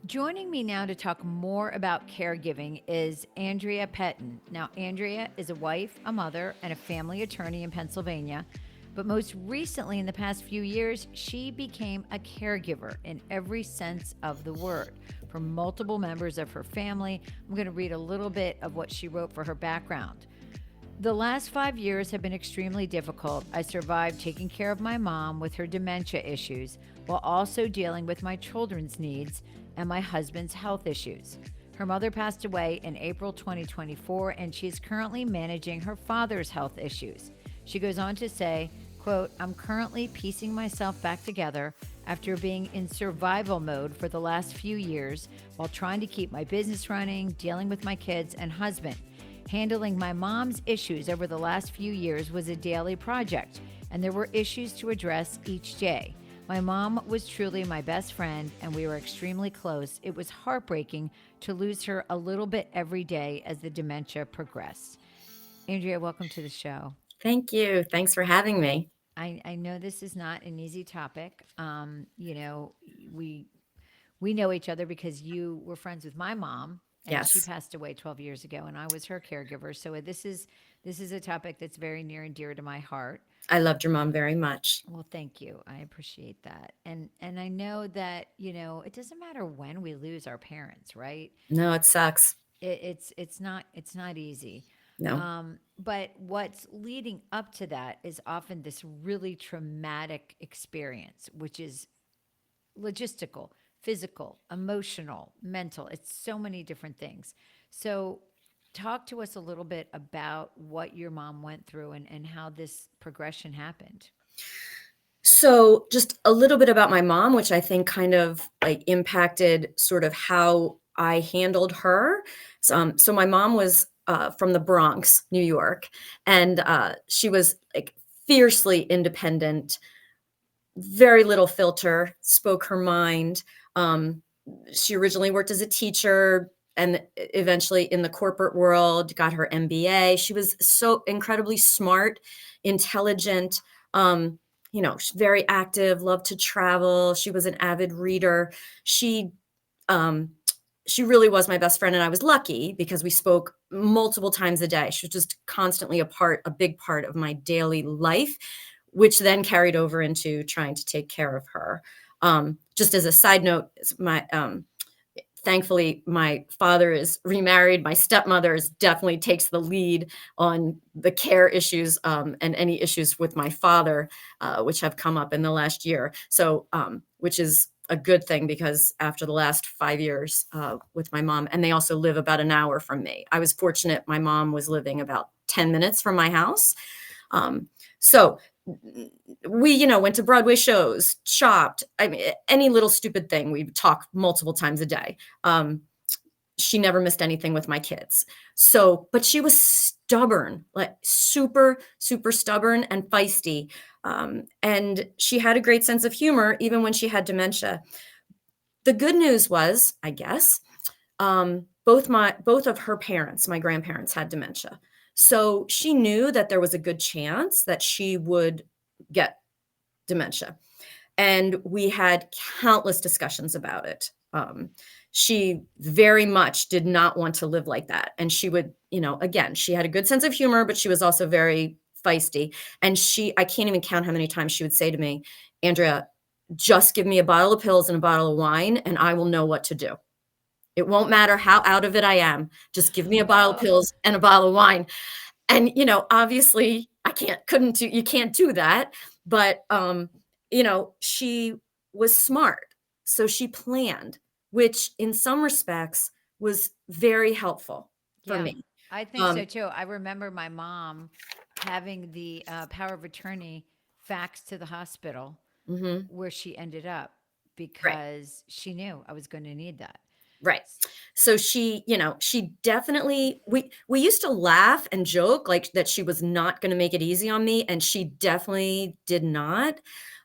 Joining me now to talk more about caregiving is Andrea Pettine. Now, Andrea is a wife, a mother, and a family attorney in Pennsylvania. But most recently, in the past few years, she became a caregiver in every sense of the word for multiple members of her family. I'm going to read a little bit of what she wrote for her background. The last 5 years have been extremely difficult. I survived taking care of my mom with her dementia issues while also dealing with my children's needs and my husband's health issues. Her mother passed away in April 2024, and she is currently managing her father's health issues. She goes on to say, quote, I'm currently piecing myself back together after being in survival mode for the last few years while trying to keep my business running, dealing with my kids and husband. Handling my mom's issues over the last few years was a daily project, and there were issues to address each day. My mom was truly my best friend, and we were extremely close. It was heartbreaking to lose her a little bit every day as the dementia progressed. Andrea, welcome to the show. Thank you. Thanks for having me. I know this is not an easy topic. We we know each other because you were friends with my mom, and she Yes, passed away 12 years ago, and I was her caregiver. So this is a topic that's very near and dear to my heart. I loved your mom very much. Well, thank you. I appreciate that. And I know that, it doesn't matter when we lose our parents, right? No, it sucks. It's not easy. No. But what's leading up to that is often this really traumatic experience, which is logistical, physical, emotional, mental. It's so many different things. So, talk to us a little bit about what your mom went through and how this progression happened. So, just a little bit about my mom, which I think kind of like impacted sort of how I handled her. So my mom was from the Bronx, New York, and she was like fiercely independent, very little filter, spoke her mind. Um, she originally worked as a teacher and eventually in the corporate world, got her MBA. She was so incredibly smart, intelligent, very active, loved to travel. She was an avid reader. She um, she really was my best friend, and I was lucky because we spoke multiple times a day. She was just constantly a big part of my daily life, which then carried over into trying to take care of her. Just as a side note, my thankfully my father is remarried. My stepmother definitely takes the lead on the care issues and any issues with my father, which have come up in the last year. So, which is a good thing because after the last 5 years with my mom, and they also live about an hour from me. I was fortunate; my mom was living about 10 minutes from my house. Um, so we, went to Broadway shows, shopped. I mean, any little stupid thing, we would talk multiple times a day. She never missed anything with my kids. So, but she was stubborn, like super, super stubborn and feisty. And she had a great sense of humor, even when she had dementia. The good news was, I guess, both of her parents, my grandparents, had dementia. So she knew that there was a good chance that she would get dementia. And we had countless discussions about it. She very much did not want to live like that. And she would, again, she had a good sense of humor, but she was also very feisty. And I can't even count how many times she would say to me, Andrea, just give me a bottle of pills and a bottle of wine, and I will know what to do. It won't matter how out of it I am. Just give me a bottle of Oh, pills and a bottle of wine. And, obviously you can't do that. But, she was smart. So she planned, which in some respects was very helpful for yeah, me. I think so Um, too. I remember my mom having the power of attorney faxed to the hospital mhm, where she ended up right. because she knew I was going to need that. Right. So she definitely we used to laugh and joke like that she was not going to make it easy on me, and she definitely did not.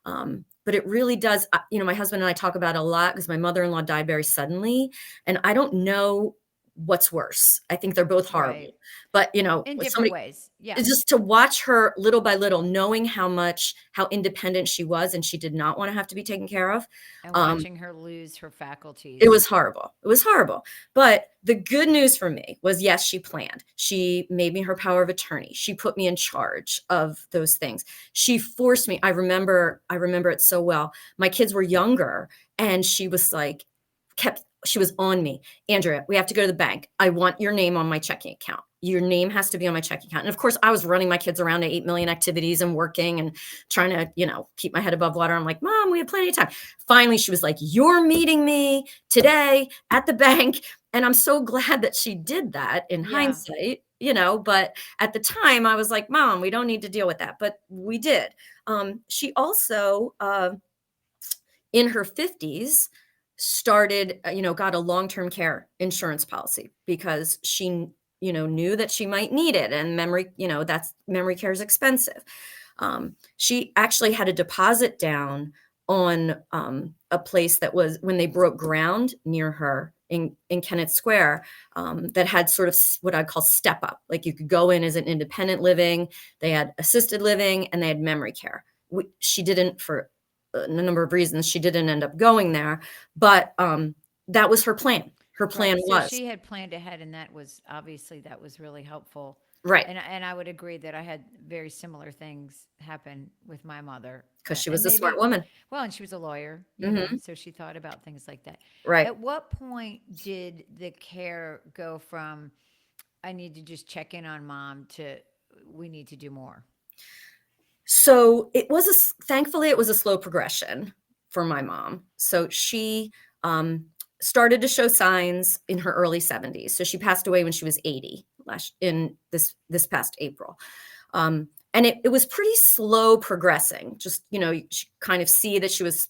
But it really does. My husband and I talk about it a lot because my mother-in-law died very suddenly, and I don't know. what's worse. I think they're both Right. horrible. But, In with different somebody ways. Yeah. it's just to watch her little by little, knowing how independent she was and she did not wanna have to be taken care of, And um, watching her lose her it faculties. was horrible. It was horrible. But the good news for me was, yes, she planned. She made me her power of attorney. She put me in charge of those things. She forced me. I remember it so well. My kids were younger and she was like kept she was on me. Andrea, we have to go to the bank. I want your name on my checking account. Your name has to be on my checking account. And of course, I was running my kids around to 8 million activities and working and trying to, keep my head above water. I'm like, Mom, we have plenty of time. Finally, she was like, You're meeting me today at the bank. And I'm so glad that she did that in Yeah. hindsight, but at the time I was like, Mom, we don't need to deal with that. But we did. She also, in her 50s, started, got a long-term care insurance policy because she, knew that she might need it. And that's memory care is expensive. She actually had a deposit down on a place that was when they broke ground near her in Kennett Square, that had sort of what I'd call step up. Like you could go in as an independent living, they had assisted living, and they had memory care. She didn't, for a number of reasons, she didn't end up going there, but that was her plan. Her plan Right. So was she had planned ahead, and that was obviously that was really helpful. right And I would agree that I had very similar things happen with my mother. because she And was a smart maybe, woman. well, and she was a lawyer, Hmm. so she thought about things like that. Right. At what point did the care go from I need to just check in on mom to we need to do more? So thankfully it was a slow progression for my mom. So she started to show signs in her early 70s. So she passed away when she was 80 last in this past April. And it was pretty slow progressing. Just, you kind of see that she was,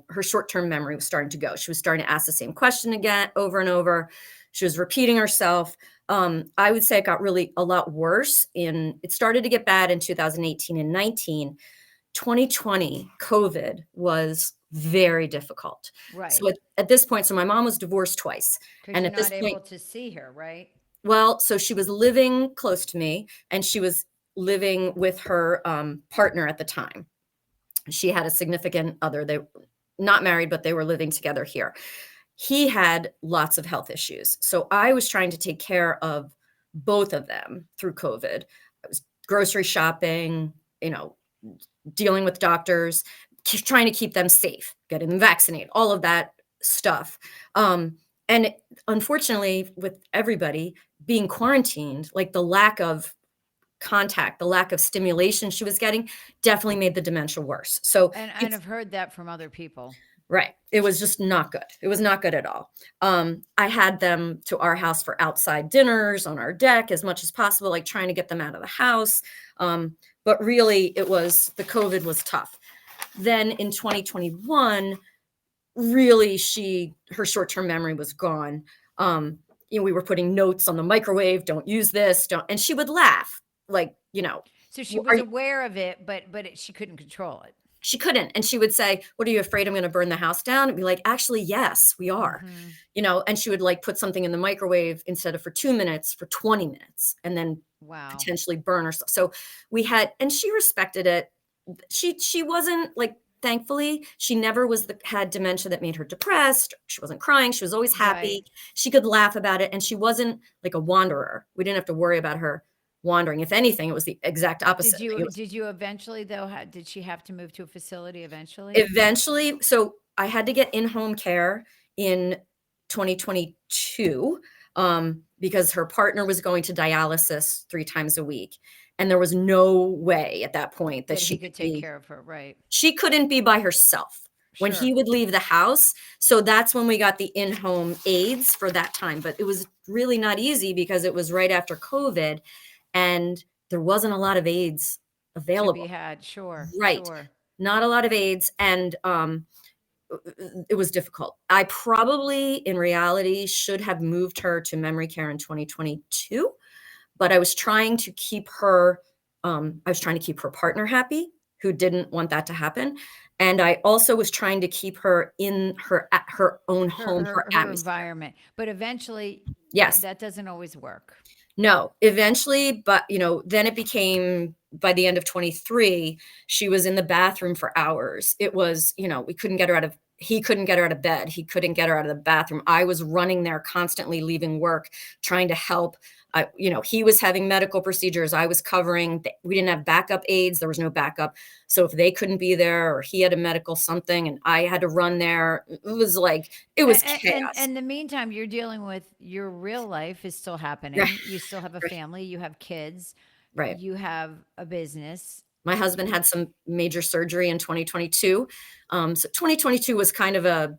her short-term memory was starting to go. She was starting to ask the same question again over and over. She was repeating herself. I would say it got really a lot worse it started to get bad in 2018 and 19. 2020, COVID was very difficult. So Right. at this point, so my mom was divorced twice. Because And you're at this not point, able to see her, right? well, so she was living close to me and she was living with her partner at the time. She had a significant other. They not married, but they were living together here. He had lots of health issues. So I was trying to take care of both of them through COVID. I was grocery shopping, you know, dealing with doctors, trying to keep them safe, getting them vaccinated, all of that stuff. And unfortunately, with everybody being quarantined, like the lack of contact, the lack of stimulation she was getting definitely made the dementia worse. So And it's I've heard that from other people. right. It was just not good. It was not good at all. I had them to our house for outside dinners on our deck as much as possible, like trying to get them out of the house. But really, the COVID was tough. Then in 2021, really, her short-term memory was gone. We were putting notes on the microwave, don't use this, don't, and she would laugh, like, So she "Well, are was you, aware of it, but she couldn't control it. she couldn't. And she would say, What are you afraid I'm going to burn the house down? And be like, Actually, yes, we are. Hmm. And she would like put something in the microwave instead of for 2 minutes, for 20 minutes, and then Wow. potentially burn herself. So and she respected it. She wasn't like, thankfully, she never had dementia that made her depressed. She wasn't crying. She was always Right. happy. She could laugh about it. And she wasn't like a wanderer. We didn't have to worry about her wandering. If anything, it was the exact opposite. It was Did you eventually though did she have to move to a facility eventually? eventually, so I had to get in-home care in 2022, because her partner was going to dialysis 3 times a week, and there was no way at that point that That he could take care of her, right. she couldn't be by herself when he Sure. would leave the house. So that's when we got the in-home aides for that time, but it was really not easy because it was right after COVID, and there wasn't a lot of aides To be available. had, sure, Right. sure. Not a lot of aides, and, it was difficult. I probably, in reality, should have moved her to memory care in 2022, but I was trying to keep her partner happy, who didn't want that to happen, and I also was trying to keep her in her at her own Her home, her her atmosphere. environment. But eventually Yes. That doesn't always work. No, eventually, but, then it became by the end of 23, she was in the bathroom for hours. It was, we couldn't get her out of he couldn't get her out of bed. He couldn't get her out of the bathroom. I was running there constantly leaving work, trying to help. He was having medical procedures. I was covering. We didn't have backup aides. There was no backup. So if they couldn't be there or he had a medical something and I had to run there, it was And chaos. in the meantime, you're dealing with your real life is still Right. happening. You still have a family, you have kids, Right. you have a business. My husband had some major surgery in 2022. So 2022 was kind of a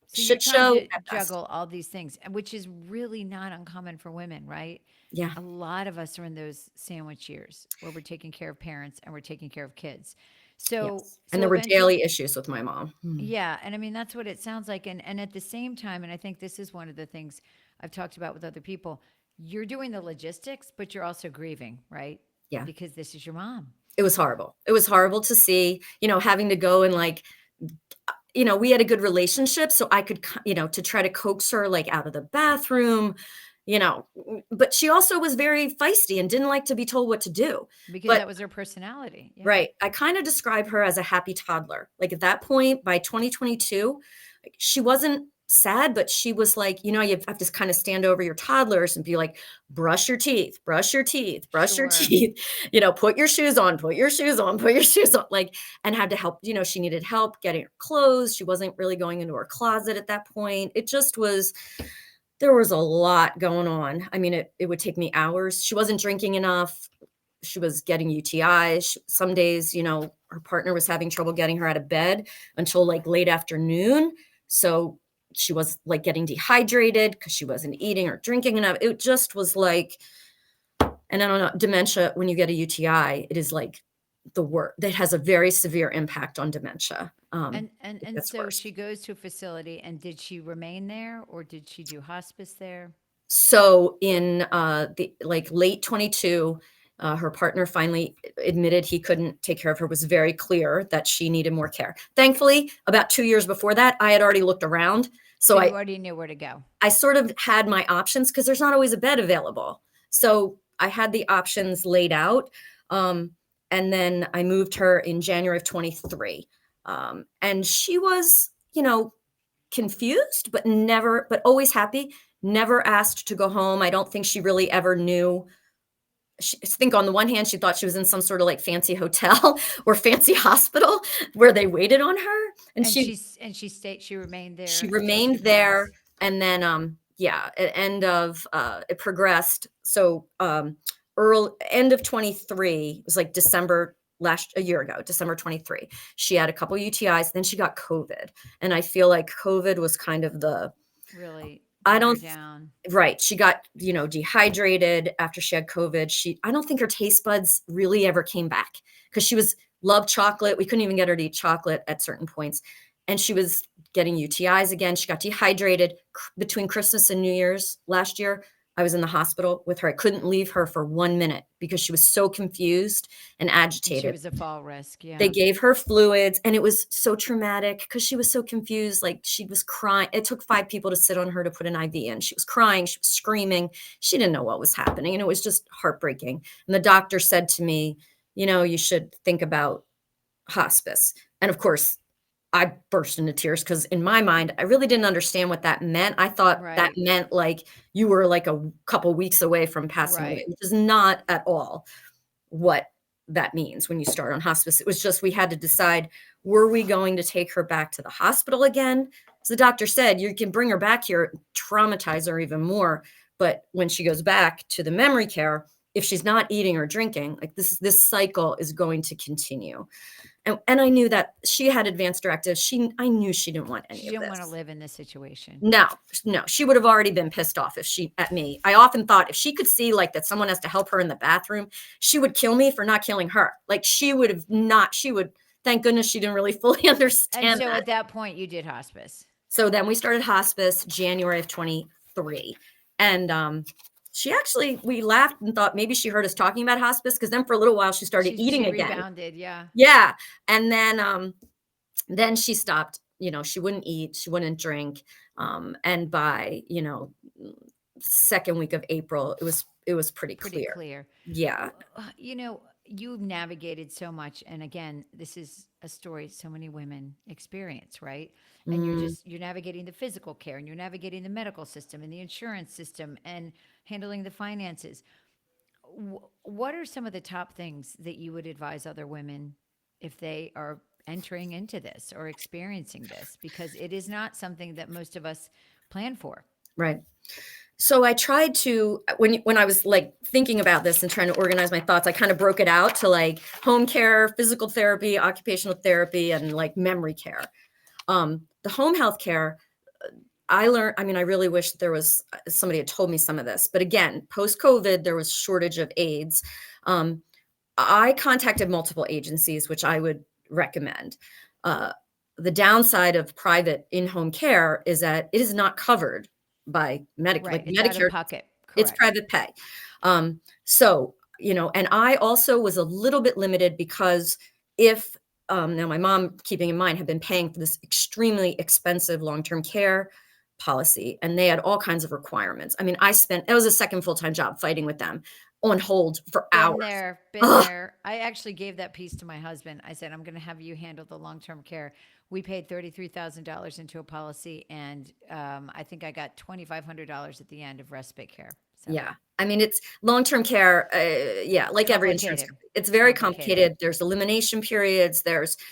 So you're shit trying show to at best. juggle all these things, which is really not uncommon for women, right? Yeah. A lot of us are in those sandwich years where we're taking care of parents and we're taking care of kids. So Yes. And so there were eventually, daily issues with my mom. yeah, and I mean that's what it sounds like. And at the same time, and I think this is one of the things I've talked about with other people, you're doing the logistics, but you're also grieving, right? Yeah. Because this is your mom. It was horrible. It was horrible to see, having to go and we had a good relationship, so I could, to try to coax her out of the bathroom, but she also was very feisty and didn't like to be told what to do. Because But that was her personality. Yeah. right. I kind of describe her as a happy toddler. Like at that point, by 2022, she wasn't sad, but she was like, you have to kind of stand over your toddlers and be like, brush your teeth, brush your teeth, brush your Sure. teeth, put your shoes on, put your shoes on, put your shoes on. And had to help, she needed help getting her clothes. She wasn't really going into her closet at that point. It just was, there was a lot going on. I mean, it would take me hours. She wasn't drinking enough. She was getting UTIs. Some days, her partner was having trouble getting her out of bed until late afternoon. So she was getting dehydrated because she wasn't eating or drinking enough. It just was and I don't know, dementia, when you get a UTI, it is the worst. That has a very severe impact on dementia. It And gets so worse. she goes to a facility, and did she remain there or did she do hospice there? So in the late 22, her partner finally admitted he couldn't take care of her, was very clear that she needed more care. Thankfully, about 2 years before that, I had already looked around. So So you already knew where to go. I sort of had my options because there's not always a bed available. So I had the options laid out. Um, and then I moved her in January of 23. And she was, confused, but always happy. Never asked to go home. I don't think she really ever knew. I think on the one hand, she thought she was in some sort of fancy hotel or fancy hospital where they waited on her. And She remained she there until she remained there. passed. And then, yeah, at end of, it progressed. So, early end of 23, it was December a year ago, December 23. She had a couple UTIs, then she got COVID. And I feel like COVID was kind of Really I brought her don't down. right. She got, dehydrated after she had COVID. I don't think her taste buds really ever came back because she was loved chocolate. We couldn't even get her to eat chocolate at certain points. And she was getting UTIs again. She got dehydrated between Christmas and New Year's last year. I was in the hospital with her. I couldn't leave her for 1 minute because she was so confused and And she agitated. was a fall risk. They Yeah. gave her fluids, and it was so traumatic because she was so confused, she was crying. It took 5 people to sit on her to put an IV in. She was crying, she was screaming. She didn't know what was happening, and it was just heartbreaking. And the doctor said to me, "You should think about hospice." And of course, I burst into tears because in my mind, I really didn't understand what that meant. I thought that Right. meant, you were, a couple weeks away from passing away, Right. which is not at all what that means when you start on hospice. It was just we had to decide, were we going to take her back to the hospital again? So the doctor said, you can bring her back here, traumatize her even more. But when she goes back to the memory care, if she's not eating or drinking, this cycle is going to continue. And I knew that she had advanced directives. I knew she didn't want any She of didn't want to this. live in this situation. No, no, she would have already been pissed off if she at me. I often thought if she could see that someone has to help her in the bathroom, she would kill me for not killing her. She would have not, she would, thank goodness she didn't really fully And understand so that. at that point, you did hospice. So then we started hospice January of 23. And we laughed and thought maybe she heard us talking about hospice because then for a little while she started She eating again. rebounded. Yeah. Yeah. And then she stopped, she wouldn't eat, she wouldn't drink. And by, second week of April, it was pretty Pretty clear. clear. Yeah. You've navigated so much. And again, this is a story so many women experience, right? And Mm, you're navigating the physical care and you're navigating the medical system and the insurance system and handling the finances. What are some of the top things that you would advise other women if they are entering into this or experiencing this? Because it is not something that most of us plan for. right. So I tried to when I was, like, thinking about this and trying to organize my thoughts, I kinda broke it out to, like, home care, physical therapy, occupational therapy, and, like, memory care. The home health care, I learned I mean, I really wish there was somebody had told me some of this, but again, post-COVID, there was shortage of aides. Um, I contacted multiple agencies, which I would recommend. Uh, the downside of private in-home care is that it is not covered by Right. Like It's out of Medicare, pocket. it's Correct. private pay. So, and I also was a little bit limited because if now my mom, keeping in mind, had been paying for this extremely expensive long-term care policy, and they had all kinds of requirements. I mean, it was a second full-time job fighting with them on hold for Been hours. there, been Ugh, there. I actually gave that piece to my husband. I said, I'm going to have you handle the long term care. We paid $33,000 into a policy, and I think I got $2,500 at the end of respite care. So yeah. I mean, it's long-term care, yeah, like every insurance complicated, company. It's very complicated. complicated. There's elimination periods,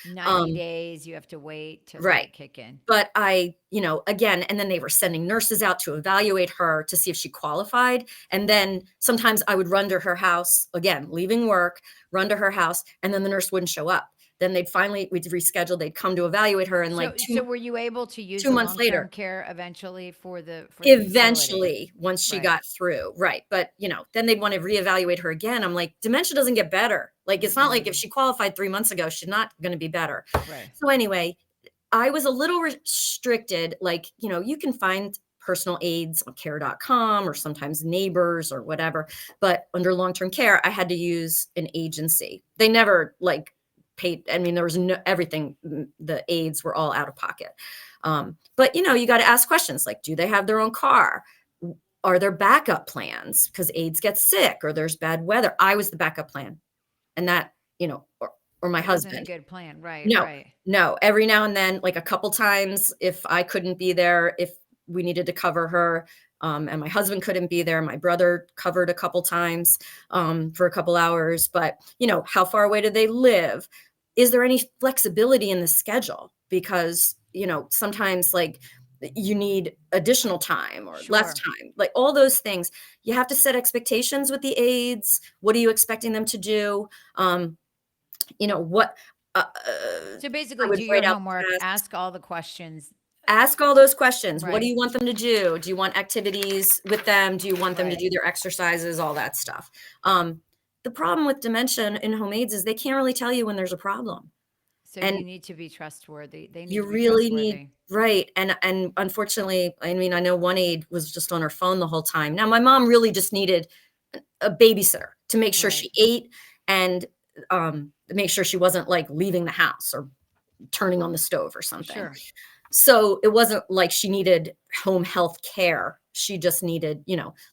90 um days you have to wait to let right. it kick in. But again, and then they were sending nurses out to evaluate her to see if she qualified. And then sometimes I would run to her house, again, leaving work, run to her house, and then the nurse wouldn't show up. Then we'd reschedule, they'd come to evaluate her, and like So were you able to use two the months long term later, care eventually for the facility? eventually, once she Right, got through, right. But then they'd want to reevaluate her again. I'm like, dementia doesn't get better. Like, it's not like if mm-mm, she qualified 3 months ago, she's not going to be better. right. So anyway, I was a little restricted, like, you can find personal aides on care.com or sometimes neighbors or whatever, but under long-term care, I had to use an agency. They never, like, paid. I mean, there was no everything, the aides were all out of pocket. But, you gotta ask questions like, do they have their own car? Are there backup plans? Because aides get sick or there's bad weather. I was the backup plan, and that, or my It wasn't a husband. good plan. Right, No, right. no, every now and then, like a couple times, if I couldn't be there, if we needed to cover her, and my husband couldn't be there, my brother covered a couple times, for a couple hours, but, how far away do they live? Is there any flexibility in the schedule? Because, sometimes, like, you need additional time or less Sure. time, like, all those things. You have to set expectations with the aides. What are you expecting them to do? Um, what So I basically, would do your write out homework, tasks, ask all the questions. ask all those questions. What do Right, you want them to do? Do you want activities with them? Do you want them to right. do their exercises? All that stuff. Um, the problem with dementia and in-home aides is they can't really tell you when there's a problem, So and you need to be trustworthy. They need you to be really need, trustworthy. right. And unfortunately, I mean, I know one aide was just on her phone the whole time. Now, my mom really just needed a babysitter to make sure Right. she ate and make sure she wasn't like leaving the house or turning on the stove or something. Sure. So it wasn't like she needed home health care. She just needed,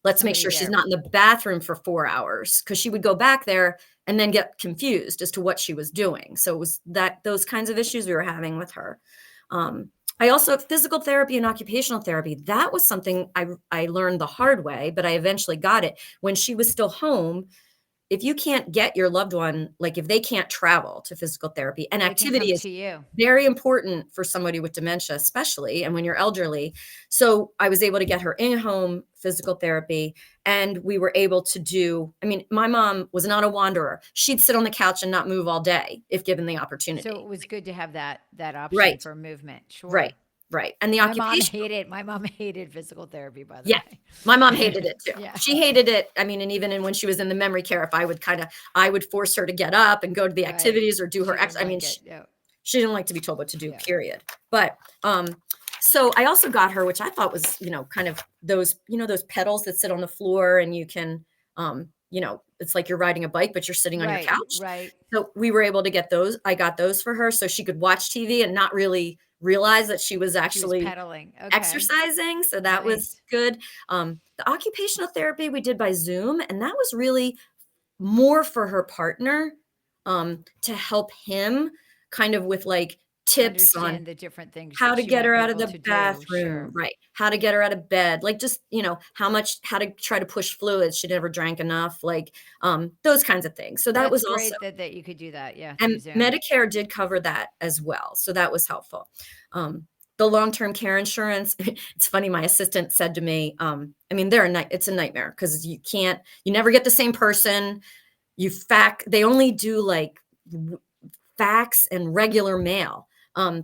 let's make Somebody sure she's there. not in the bathroom for 4 hours because she would go back there and then get confused as to what she was doing. So it was those kinds of issues we were having with her. Um, I also physical therapy and occupational therapy. That was something I learned the hard way, but I eventually got it when she was still home. If you can't get your loved one, like if they can't travel to physical therapy, and They can activity come is to you. very important for somebody with dementia, especially, and when you're elderly. So I was able to get her in-home physical therapy, and we were able to I mean, my mom was not a wanderer. She'd sit on the couch and not move all day if given the So opportunity. it was good to have that option Right, for movement. right, Sure. right. And the occupational, My mom hated physical therapy, by the yeah, way. my mom hated it too. Yeah. She hated it. I mean, and even when she was in the memory care, if I would force her to get up and go to the Right. activities or do She her didn't I mean, like it. Yeah. she didn't like to be told what to do, Yeah. period. But, so I also got her, which I thought was, kind of those pedals that sit on the floor and you can, it's like you're riding a bike, but you're sitting on your Right. couch. Right. So we were able to get those. I got those for her so she could watch TV and not really realize that she was She was actually pedaling. Okay. exercising, so that was Nice. good. The occupational therapy we did by Zoom, and that was really more for her partner, to help him kind of with, like, tips on Understand the different things how that to she get might her be out of able the to do. bathroom, Sure. right, how to get her out of bed, like, just, how to try to push fluids, she never drank enough, like, those kinds of things. So that That's was also, great that you could do that, yeah, through and Zoom. Medicare did cover that as well, so that was helpful. Um, the long-term care insurance, it's funny, my assistant said to me, I mean, it's a nightmare because you never get the same person, they only do, like, w fax and regular mail.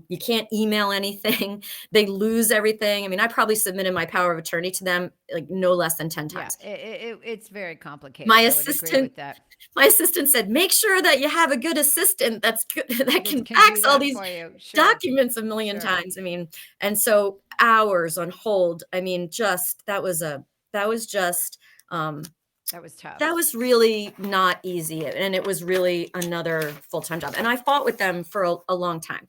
You can't email anything. They lose everything. I mean, I probably submitted my power of attorney to them, like, no less than 10 Yeah, times. it's very My complicated. I would agree assistant with that. my assistant said, "Make sure that you have a good assistant that's good that That can can do fax all that these for you. Sure. documents a million Sure. times." I mean, and so hours on hold. I mean, just that was just, um, That was that tough. was really not easy, and it was really another full-time job, and I fought with them for a long time.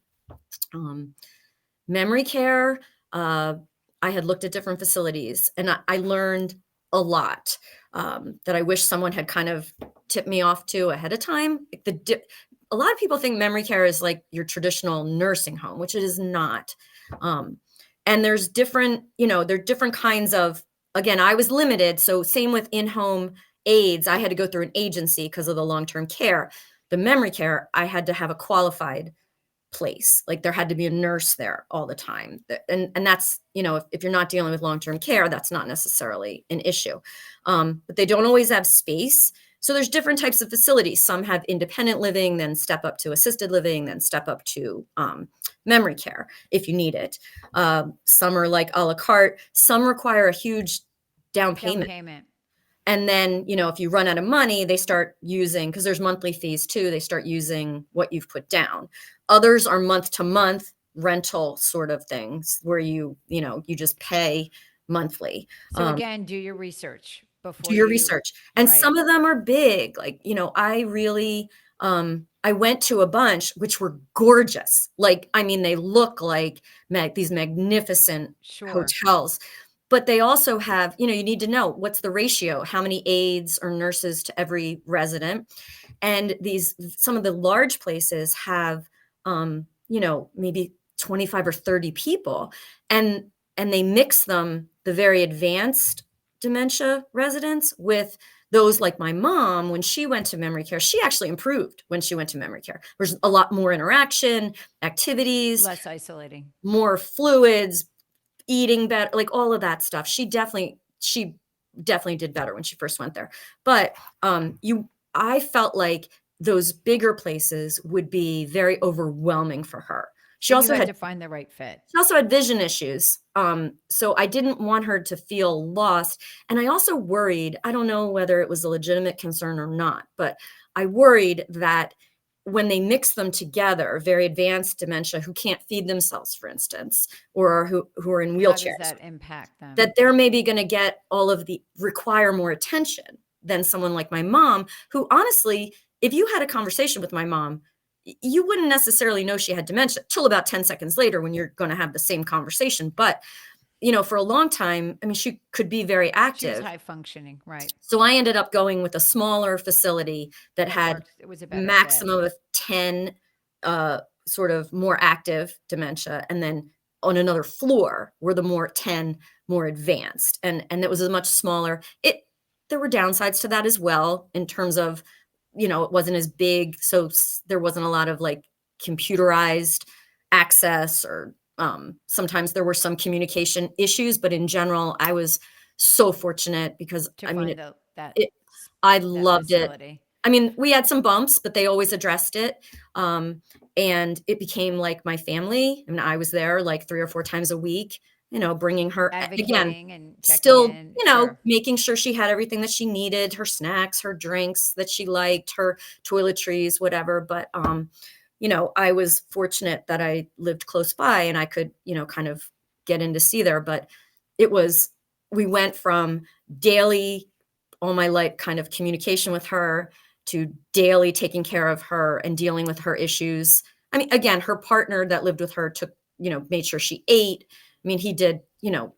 Um, Memory care, uh, I had looked at different facilities, and I learned a lot, that I wish someone had kind of tipped me off to ahead of time. Like, a lot of people think memory care is like your traditional nursing home, which it is not. Um, and there are different kinds of, again, I was limited, so same with in-home aides, I had to go through an agency because of the long-term care. The memory care, I had to have a qualified place. Like, there had to be a nurse there all the time. And that's, if you're not dealing with long-term care, that's not necessarily an issue. But they don't always have space. So there's different types of facilities. Some have independent living, then step up to assisted living, then step up to memory care if you need it. Some are like a la carte. Some require a huge down Down payment. payment. And then, if you run out of money, they start using, because there's monthly fees too, they start using what you've put down. Others are month to month rental sort of things where you just pay monthly. So Um, again, do your research do before your you research. And right. some of them are big. Like, I went to a bunch which were gorgeous. Like, I mean, they look like these magnificent Sure. hotels, but they also have, you need to know what's the ratio, how many aides or nurses to every resident. And some of the large places have, maybe 25 or 30 people. And they mix the very advanced dementia residents with those like my mom. When she went to memory care, she actually improved when she went to memory care. There's a lot more interaction, activities, Less isolating. more fluids, eating better, like all of that stuff. She definitely did better when she first went there. But you I felt like those bigger places would be very overwhelming for her. She So you also had had to find the right fit. she also had vision issues. So I didn't want her to feel lost. And I also worried, I don't know whether it was a legitimate concern or not, but I worried that when they mix them together, very advanced dementia who can't feed themselves, for instance, or who are in How does wheelchairs, that impact them? that they're maybe going to require more attention than someone like my mom, who honestly, if you had a conversation with my mom, you wouldn't necessarily know she had dementia till about 10 seconds later when you're going to have the same conversation. But, for a long time, I mean, she could be very She was active. high functioning, right. So I ended up going with a smaller facility that That had works. It was a better fit. maximum of 10 sort of more active dementia, and then on another floor were the more 10 more advanced, and it was a much smaller. It There were downsides to that as well in terms of, it wasn't as big, so there wasn't a lot of like computerized access, or sometimes there were some communication issues, but in general I was so fortunate because, To I mean, find it I that loved it. facility. I mean, we had some bumps, but they always addressed it, and it became like my family, and I was there, like, 3 or 4 times a week, bringing her again, Advocating and checking still, in. Sure. making sure she had everything that she needed, her snacks, her drinks that she liked, her toiletries, whatever, but, I was fortunate that I lived close by and I could, kind of get in to see there, but it was we went from daily, all my life kind of communication with her to daily taking care of her and dealing with her issues. I mean, again, her partner that lived with her took made sure she ate. I mean, he did,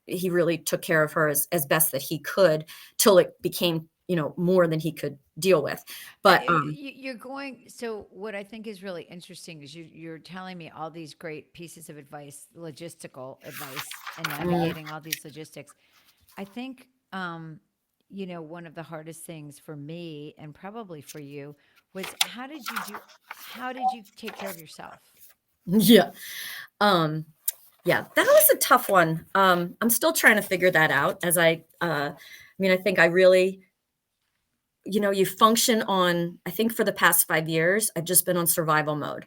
he really took care of her as best that he could till it became, more than he could deal with. But You're going. So what I think is really interesting is you're telling me all these great pieces of advice, logistical advice, and mm, navigating all these logistics. I think, one of the hardest things for me and probably for you was how did you take care of yourself? yeah. Um, yeah, that was a tough one. I'm still trying to figure that out I think I really, you function on, I think for the past 5 years, I've just been on survival mode,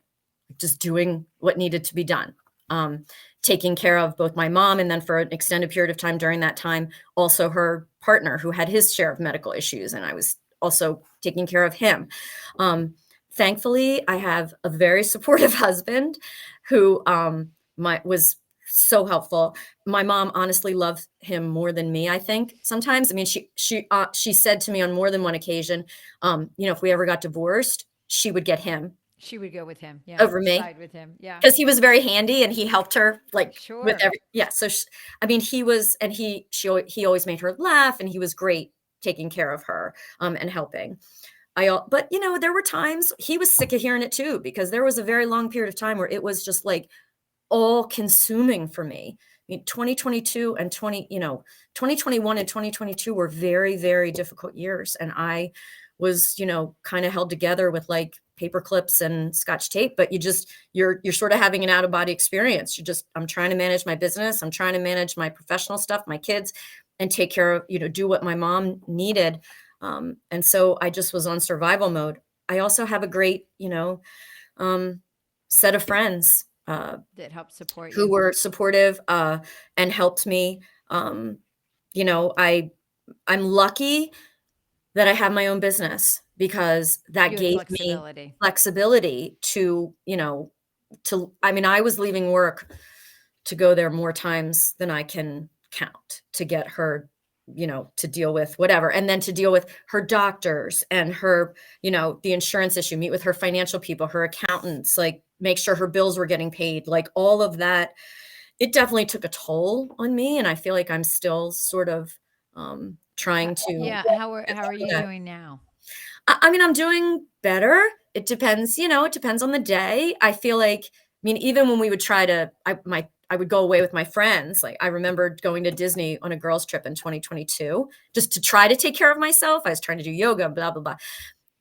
just doing what needed to be done. Um, Taking care of both my mom and then for an extended period of time during that time, also her partner who had his share of medical issues. And I was also taking care of him. Thankfully, I have a very supportive husband who was so helpful. My mom honestly loved him more than me, I think, sometimes. I mean, she said to me on more than one occasion, if we ever got divorced, she would get him She would go with him. Yeah. over me Side with him. Yeah. because he was very handy and he helped her, like, with Sure. every yeah, so I mean, he was and he always made her laugh, and he was great taking care of her, and helping. But, there were times he was sick of hearing it too, because there was a very long period of time where it was just, like, all consuming for me. I mean, 2022 and 2021 and 2022 were very, very difficult years, and I was, kinda held together with, like, paper clips and scotch tape, but you're sorta having an out of body experience. I'm trying to manage my business, I'm trying to manage my professional stuff, my kids, and take care of, do what my mom needed, and so I just was on survival mode. I also have a great, um, set of friends, That helped support who you. were supportive, and helped me. Um, you know, I I'm lucky that I have my own business because that You had gave me flexibility. flexibility I mean, I was leaving work to go there more times than I can count to get her, to deal with whatever, and then to deal with her doctors and her, the insurance issue, meet with her financial people, her accountants, like make sure her bills were getting paid, like all of that. It definitely took a toll on me, and I feel like I'm still sort of trying to Yeah. get How are through you that. doing now? I mean, I'm doing better. It depends, it depends on the day. I feel like, I mean, even when we would try to, I would go away with my friends. Like I remember going to Disney on a girls' trip in 2022 just to try to take care of myself. I was trying to do yoga, blah blah blah,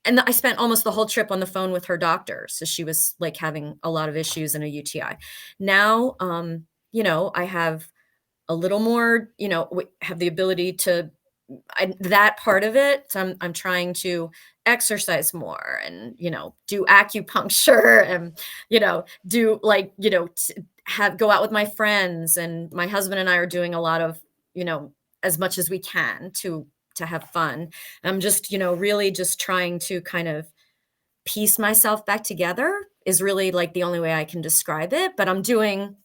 and I spent almost the whole trip on the phone with her doctor. So she was like having a lot of issues and a UTI. Now, I have a little more, have the ability to that part of it. So I'm trying to exercise more and, do acupuncture and, do like, have go out with my friends, and my husband and I are doing a lot of, as much as we can to have fun. I'm just, really just trying to kind of piece myself back together is really like the only way I can describe it, but I'm doing,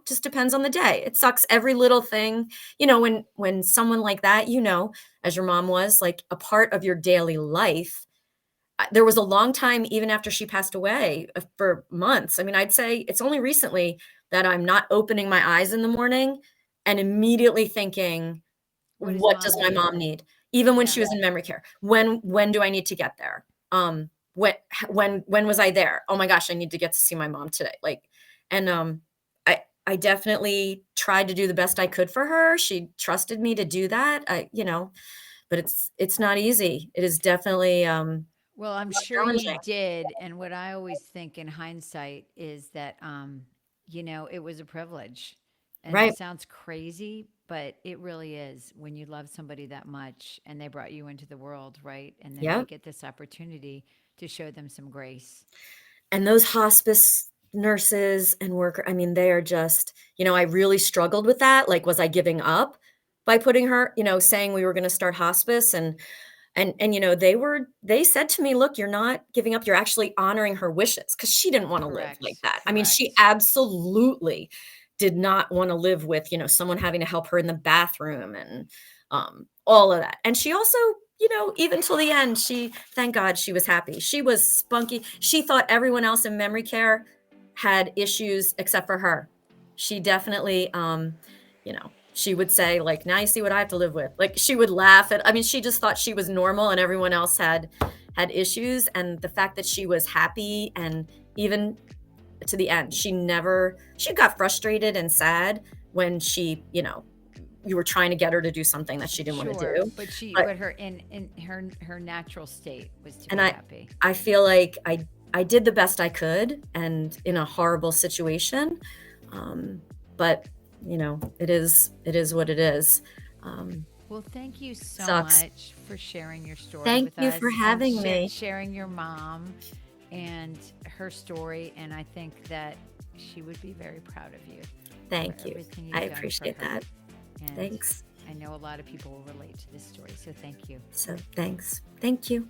just depends on the day. It sucks every little thing, when someone like that, as your mom was, like a part of your daily life. There was a long time even after she passed away, for months. I mean, I'd say it's only recently that I'm not opening my eyes in the morning and immediately thinking, What does what does mom my need? mom need? Even when Yeah. she was in memory care. When do I need to get there? When when was I there? Oh my gosh, I need to get to see my mom today. Like, and I definitely tried to do the best I could for her. She trusted me to do that. But it's not easy. It is definitely Well, I'm sure you challenging. did. And what I always think in hindsight is that, it was a privilege. And it Right. sounds crazy, but it really is when you love somebody that much and they brought you into the world, right? And then Yeah. we get this opportunity to show them some grace. And those hospice nurses and worker, I mean, they are just, I really struggled with that. Like, was I giving up by putting her, saying we were going to start hospice, and they said to me, "Look, you're not giving up. You're actually honoring her wishes because she didn't want to live like Correct. that." I mean, she Correct. absolutely did not want to live with, someone having to help her in the bathroom and all of that. And she also, even till the end, thank God she was happy. She was spunky. She thought everyone else in memory care had issues except for her. She definitely, she would say, like, "Now you see what I have to live with." Like, she would laugh at, I mean, she just thought she was normal and everyone else had issues, and the fact that she was happy, and even to the end, she got frustrated and sad when you were trying to get her to do something that she didn't wanna Sure, do, but but her in her natural state was to and be I happy. I feel like I did the best I could, and in a horrible situation, but, it is what it is. Um, Well, thank you so Sucks. much for sharing your story Thank with you for us and having me. sharing your mom and her story. And I think that she would be very proud of you for Thank you. everything I you've done for appreciate her. that. And Thanks. I know a lot of people will relate to this story. So thank you. So, thanks. Thank you.